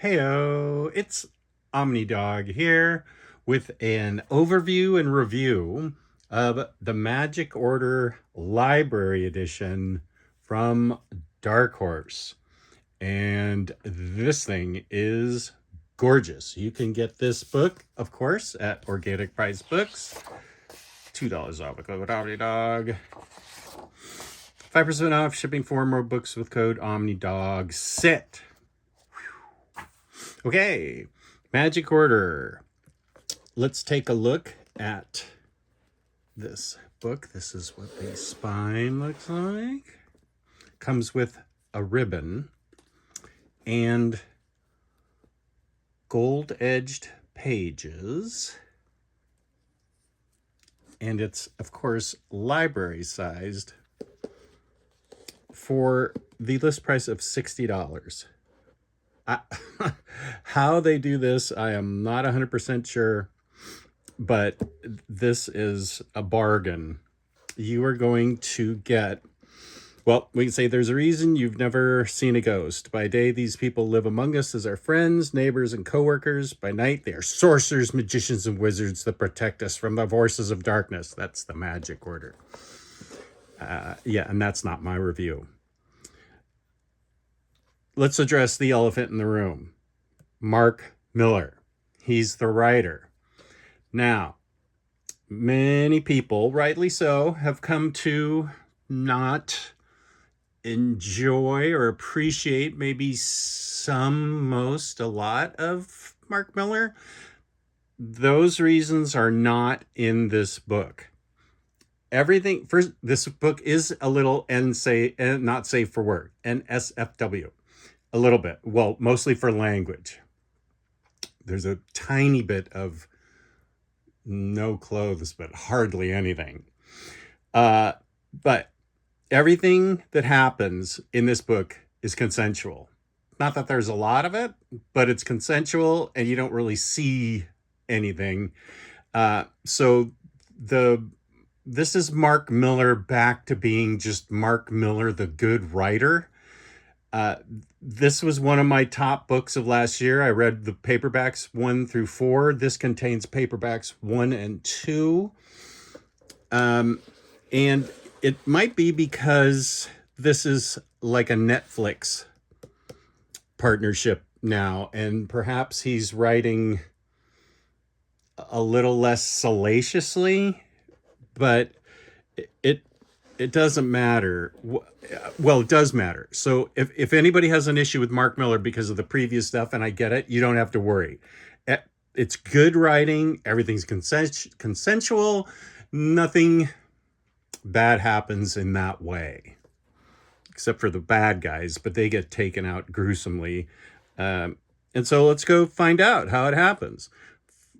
Heyo, it's Omnidog here with an overview and review of the Magic Order Library Edition from Dark Horse. And this thing is gorgeous. You can get this book, of course, at Organic Price Books. $2 off with code Omnidog. 5% off shipping 4 more books with code Omnidog. Sit. Okay, Magic Order. Let's take a look at this book. This is what the spine looks like. Comes with a ribbon and gold-edged pages. And it's, of course, library-sized for the list price of $60. How they do this, I am not 100% sure, but this is a bargain. You are going to get, well, we can say there's a reason you've never seen a ghost. By day, these people live among us as our friends, neighbors, and coworkers. By night, they are sorcerers, magicians, and wizards that protect us from the forces of darkness. That's the Magic Order. Yeah, and that's not my review. Let's address the elephant in the room. Mark Millar. He's the writer. Now, many people, rightly so, have come to not enjoy or appreciate maybe some, most, a lot of Mark Millar. Those reasons are not in this book. Everything, first, this book is a little not safe for work, NSFW. A little bit. Well, mostly for language. There's a tiny bit of no clothes, but hardly anything. But everything that happens in this book is consensual. Not that there's a lot of it, but it's consensual and you don't really see anything. So this is Mark Millar back to being just Mark Millar, the good writer. This was one of my top books of last year. I read the paperbacks 1 through 4. This contains paperbacks 1 and 2. And it might be because this is like a Netflix partnership now, and perhaps he's writing a little less salaciously, but it doesn't matter. Well, it does matter. So if anybody has an issue with Mark Millar because of the previous stuff, and I get it, you don't have to worry. It's good writing. Everything's consensual. Nothing bad happens in that way, except for the bad guys, but they get taken out gruesomely. And so let's go find out how it happens.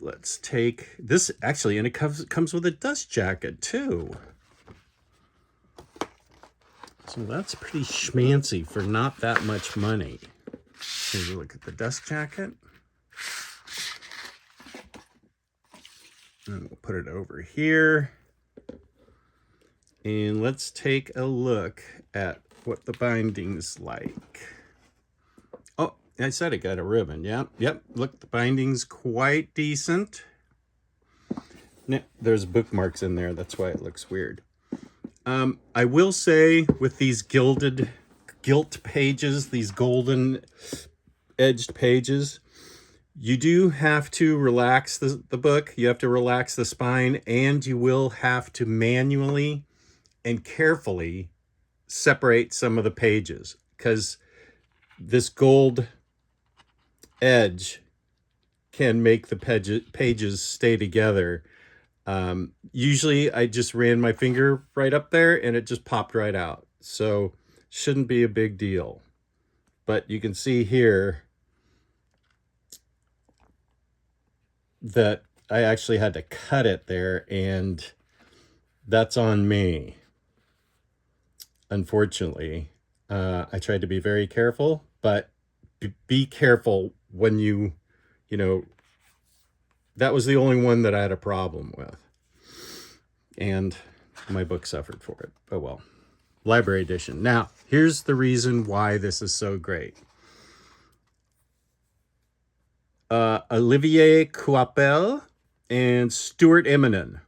Let's take this, actually, and it comes with a dust jacket, too. So that's pretty schmancy for not that much money. Here's a look at the dust jacket. And we'll put it over here. And let's take a look at what the binding's like. Oh, I said it got a ribbon. Yep. Look, the binding's quite decent. Now, there's bookmarks in there. That's why it looks weird. I will say with these gilt pages, these golden edged pages, you do have to relax the book. You have to relax the spine, and you will have to manually and carefully separate some of the pages because this gold edge can make the pages stay together. Usually I just ran my finger right up there and it just popped right out. So shouldn't be a big deal. But you can see here that I actually had to cut it there, and that's on me. Unfortunately, I tried to be very careful, but be careful when you know, that was the only one that I had a problem with. And my book suffered for it. Oh well. Library edition. Now, here's the reason why this is so great. Olivier Coipel and Stuart Immonen.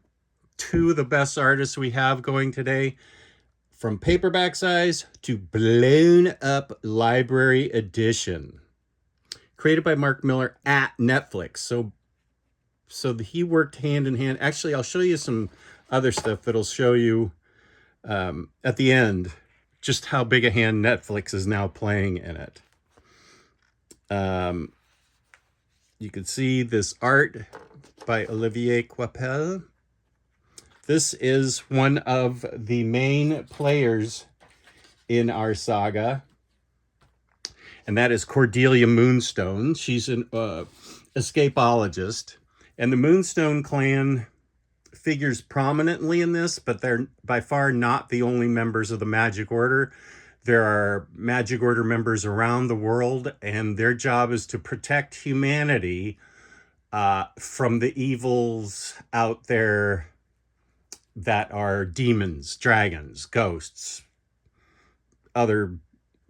Two of the best artists we have going today, from paperback size to blown up library edition. Created by Mark Millar at Netflix. So he worked hand in hand. Actually, I'll show you some other stuff that'll show you at the end just how big a hand Netflix is now playing in it. You can see this art by Olivier Coipel. This is one of the main players in our saga, and that is Cordelia Moonstone. She's an escapologist, and the Moonstone clan figures prominently in this, but they're by far not the only members of the Magic Order. There are Magic Order members around the world, and their job is to protect humanity from the evils out there that are demons, dragons, ghosts, other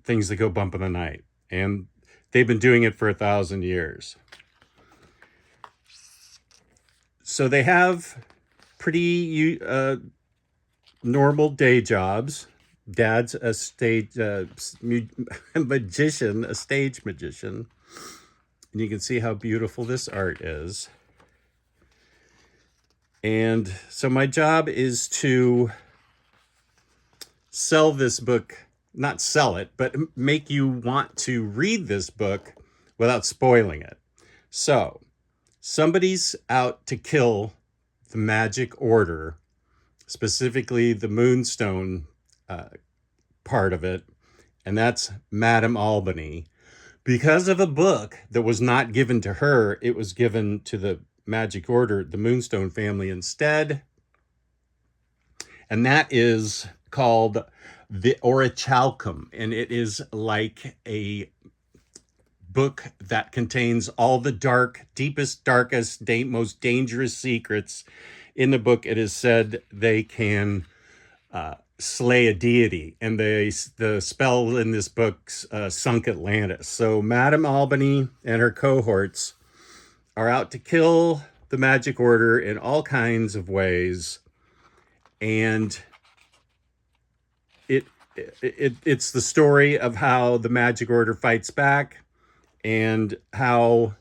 things that go bump in the night. And they've been doing it for 1,000 years. So they have pretty normal day jobs. Dad's a stage magician, a stage magician. And you can see how beautiful this art is. And so my job is to sell this book, not sell it, but make you want to read this book without spoiling it. So somebody's out to kill the Magic Order, specifically the Moonstone part of it, and that's Madame Albany. Because of a book that was not given to her, it was given to the Magic Order, the Moonstone family instead. And that is called the Orichalcum, and it is like a book that contains all the dark, deepest, darkest, most dangerous secrets. In the book, it is said they can slay a deity, and the spell in this book sunk Atlantis. So Madame Albany and her cohorts are out to kill the Magic Order in all kinds of ways, and it's the story of how the Magic Order fights back, and how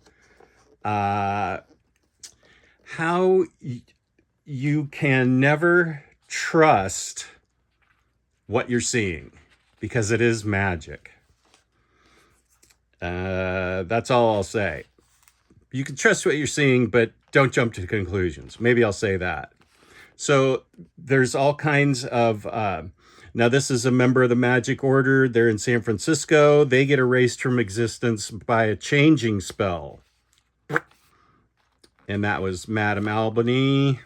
you can never trust what you're seeing, because it is magic. That's all I'll say. You can trust what you're seeing, but don't jump to conclusions. Maybe I'll say that. So there's all kinds of... now, this is a member of the Magic Order. They're in San Francisco. They get erased from existence by a changing spell. And that was Madame Albany.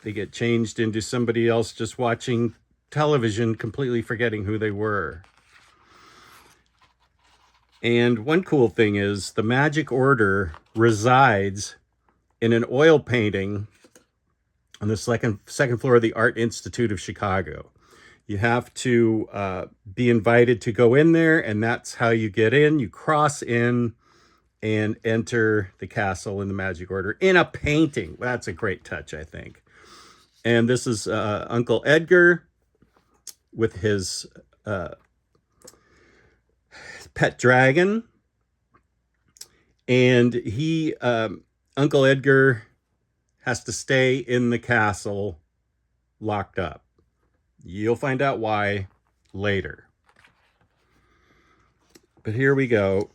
They get changed into somebody else just watching television, completely forgetting who they were. And one cool thing is the Magic Order resides in an oil painting on the second floor of the Art Institute of Chicago. You have to be invited to go in there, and that's how you get in. You cross in and enter the castle in the Magic Order in a painting. That's a great touch, I think. And this is Uncle Edgar with his pet dragon. And Uncle Edgar has to stay in the castle locked up. You'll find out why later. But here we go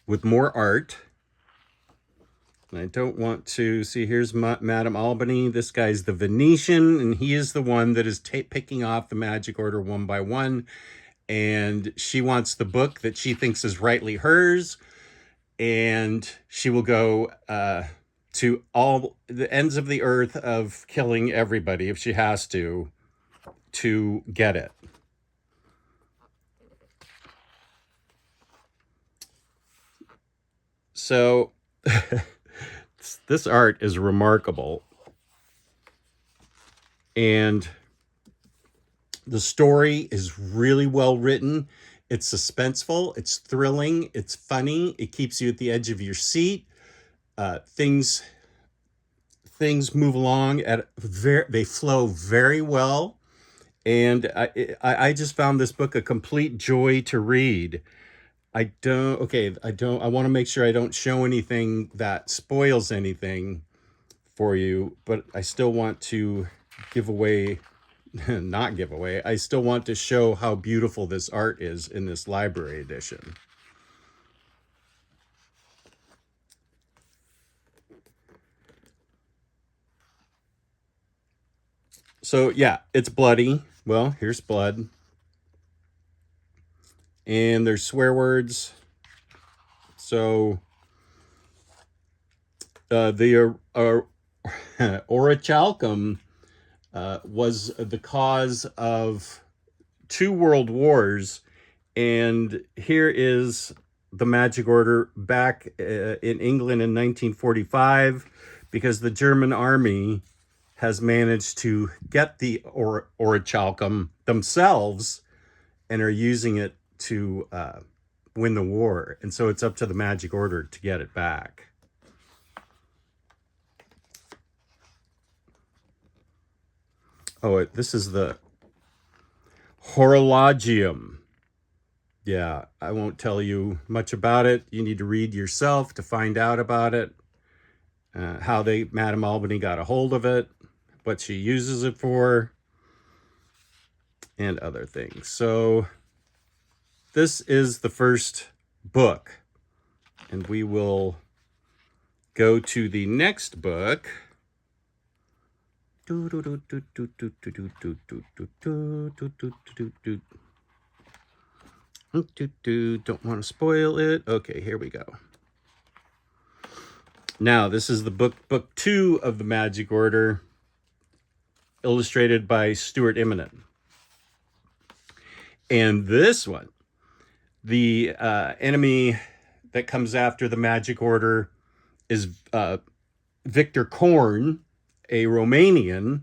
with more art. And I don't want to see, here's Madame Albany. This guy's the Venetian, and he is the one that is picking off the Magic Order one by one. And she wants the book that she thinks is rightly hers. And she will go to all the ends of the earth of killing everybody if she has to get it. So this art is remarkable. And the story is really well written. It's suspenseful, it's thrilling, it's funny, it keeps you at the edge of your seat. Things move along they flow very well, and I just found this book a complete joy to read. I want to make sure I don't show anything that spoils anything for you, but I still want to give away, not give away, I still want to show how beautiful this art is in this library edition. So yeah, it's bloody. Well, here's blood. And there's swear words. So the orichalcum was the cause of 2 world wars. And here is the Magic Order back in England in 1945, because the German army has managed to get the orichalcum themselves and are using it to win the war. And so it's up to the Magic Order to get it back. Oh, this is the Horologium. Yeah, I won't tell you much about it. You need to read yourself to find out about it. How Madame Albany got a hold of it, what she uses it for, and other things. So this is the first book, and we will go to the next book. Don't want to spoil it. Okay, here we go. Now, this is the book 2 of the Magic Order, illustrated by Stuart Immonen. And this one, the enemy that comes after the Magic Order is Victor Korn, a Romanian,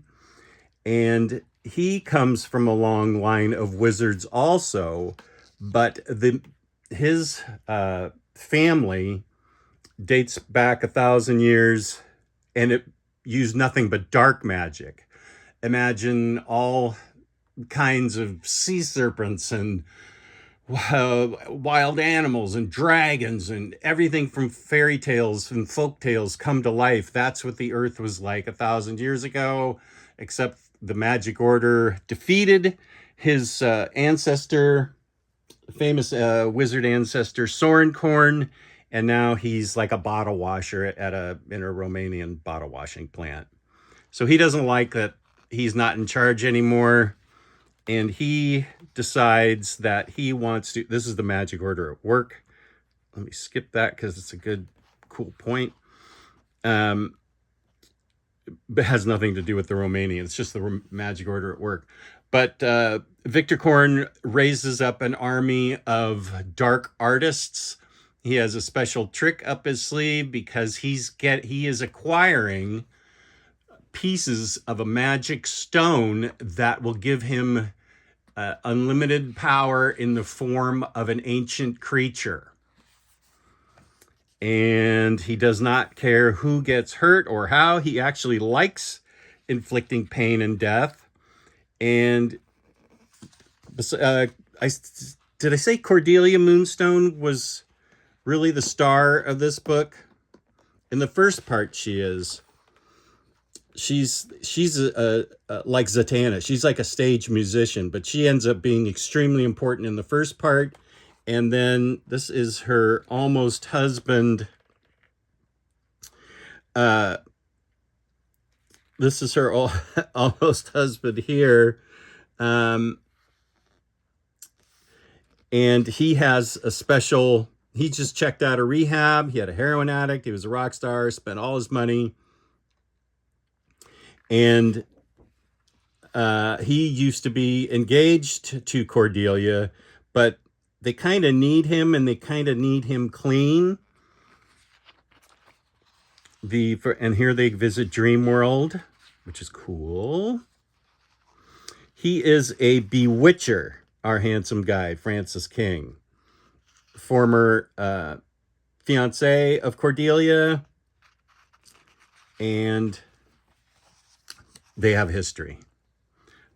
and he comes from a long line of wizards also, but his family dates back 1,000 years, and it used nothing but dark magic. Imagine all kinds of sea serpents and wild animals and dragons and everything from fairy tales and folk tales come to life. That's what the Earth was like 1,000 years ago, except the Magic Order defeated his famous wizard ancestor Sorenkorn, and now he's like a bottle washer in a Romanian bottle washing plant. So he doesn't like that he's not in charge anymore, and he decides that he wants to. This is the Magic Order at work. Let me skip that because it's a cool point. It has nothing to do with the Romanian. It's just the Magic Order at work. But Victor Korn raises up an army of dark artists. He has a special trick up his sleeve because he is acquiring pieces of a magic stone that will give him unlimited power in the form of an ancient creature. And he does not care who gets hurt or how. He actually likes inflicting pain and death. And did I say Cordelia Moonstone was really the star of this book? In the first part, she is. She's like Zatanna. She's like a stage musician, but she ends up being extremely important in the first part. And then this is her almost husband. This is her almost husband here. And he has a special, he just checked out of rehab. He had a heroin addict. He was a rock star, spent all his money. And he used to be engaged to Cordelia, but they kind of need him, and they kind of need him clean. And here they visit Dream World, which is cool. He is a bewitcher. our handsome guy, Francis King, former fiance of Cordelia, and they have history.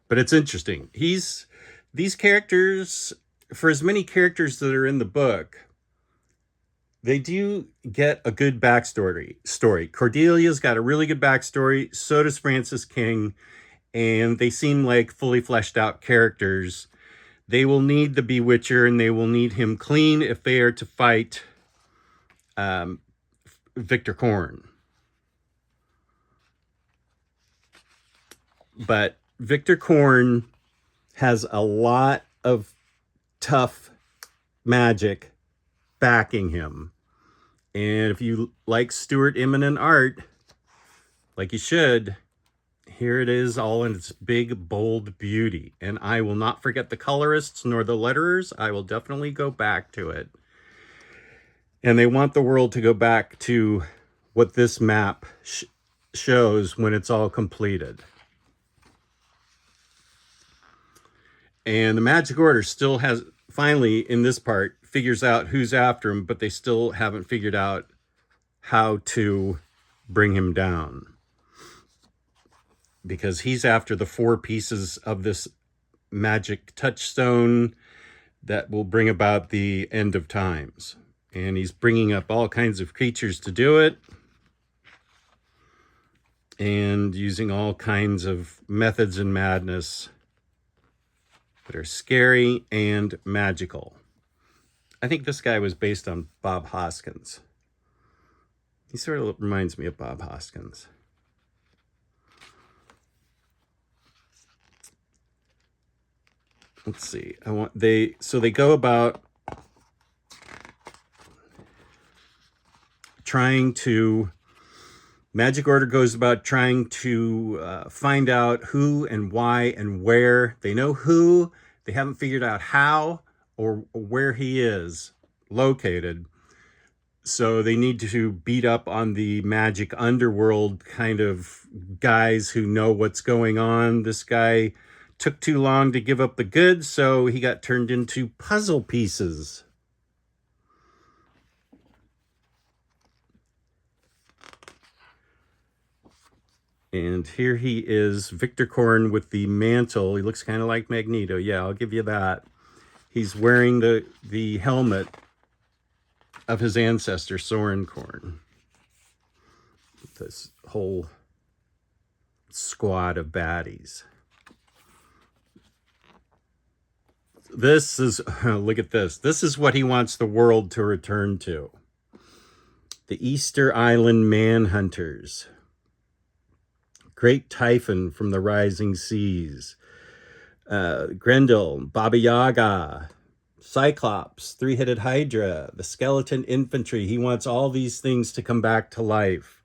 But it's interesting. These characters, for as many characters that are in the book, they do get a good backstory. Cordelia's got a really good backstory. So does Francis King. And they seem like fully fleshed out characters. They will need the Bewitcher, and they will need him clean if they are to fight Victor Korn. But Victor Korn has a lot of tough magic backing him. And if you like Stuart Immonen art, like you should, here it is all in its big, bold beauty. And I will not forget the colorists nor the letterers. I will definitely go back to it. And they want the world to go back to what this map shows when it's all completed. And the Magic Order still has, finally, in this part, figures out who's after him, but they still haven't figured out how to bring him down. Because he's after the 4 pieces of this magic touchstone that will bring about the end of times. And he's bringing up all kinds of creatures to do it. And using all kinds of methods and madness that are scary and magical. I think this guy was based on Bob Hoskins. He sort of reminds me of Bob Hoskins. Let's see. So they go about trying to. Magic Order goes about trying to find out who and why and where. They know who. They haven't figured out how or where he is located. So they need to beat up on the magic underworld kind of guys who know what's going on. This guy took too long to give up the goods, so he got turned into puzzle pieces. And here he is, Victor Korn with the mantle. He looks kind of like Magneto. Yeah, I'll give you that. He's wearing the helmet of his ancestor, Soren Korn. This whole squad of baddies. This is, look at this. This is what he wants the world to return to. The Easter Island Manhunters. Great Typhon from the Rising Seas. Grendel, Baba Yaga, Cyclops, Three-Headed Hydra, the Skeleton Infantry. He wants all these things to come back to life.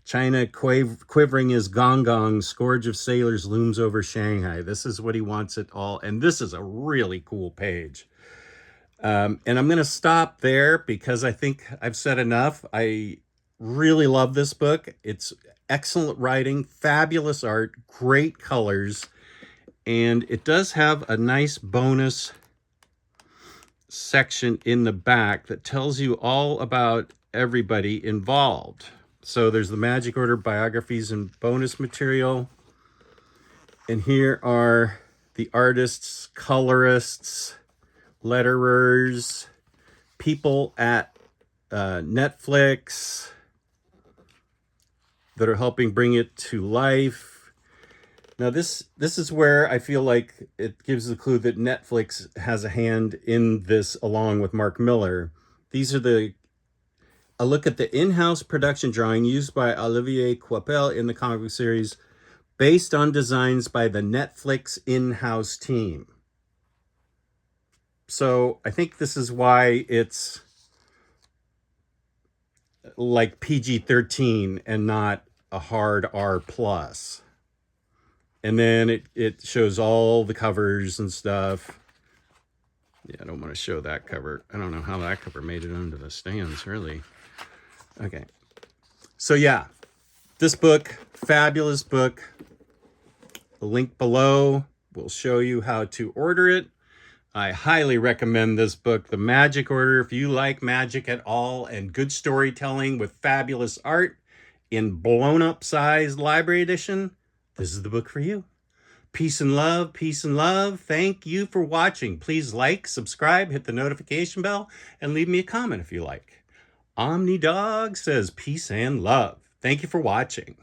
China quivering his gong gong, scourge of sailors looms over Shanghai. This is what he wants it all. And this is a really cool page. And I'm going to stop there because I think I've said enough. I really love this book. It's excellent writing, fabulous art, great colors. And it does have a nice bonus section in the back that tells you all about everybody involved. So there's the Magic Order biographies and bonus material. And here are the artists, colorists, letterers, people at Netflix that are helping bring it to life. Now this is where I feel like it gives the clue that Netflix has a hand in this along with Mark Millar. These are a look at the in-house production drawing used by Olivier Coipel in the comic book series, based on designs by the Netflix in-house team. So I think this is why it's like PG-13 and not a hard R+. And then it shows all the covers and stuff. Yeah, I don't want to show that cover. I don't know how that cover made it onto the stands, really. Okay. So yeah, this book, fabulous book. The link below will show you how to order it. I highly recommend this book, The Magic Order. If you like magic at all and good storytelling with fabulous art in blown-up sized library edition, this is the book for you. Peace and love, peace and love. Thank you for watching. Please like, subscribe, hit the notification bell, and leave me a comment if you like. Omnidog says peace and love. Thank you for watching.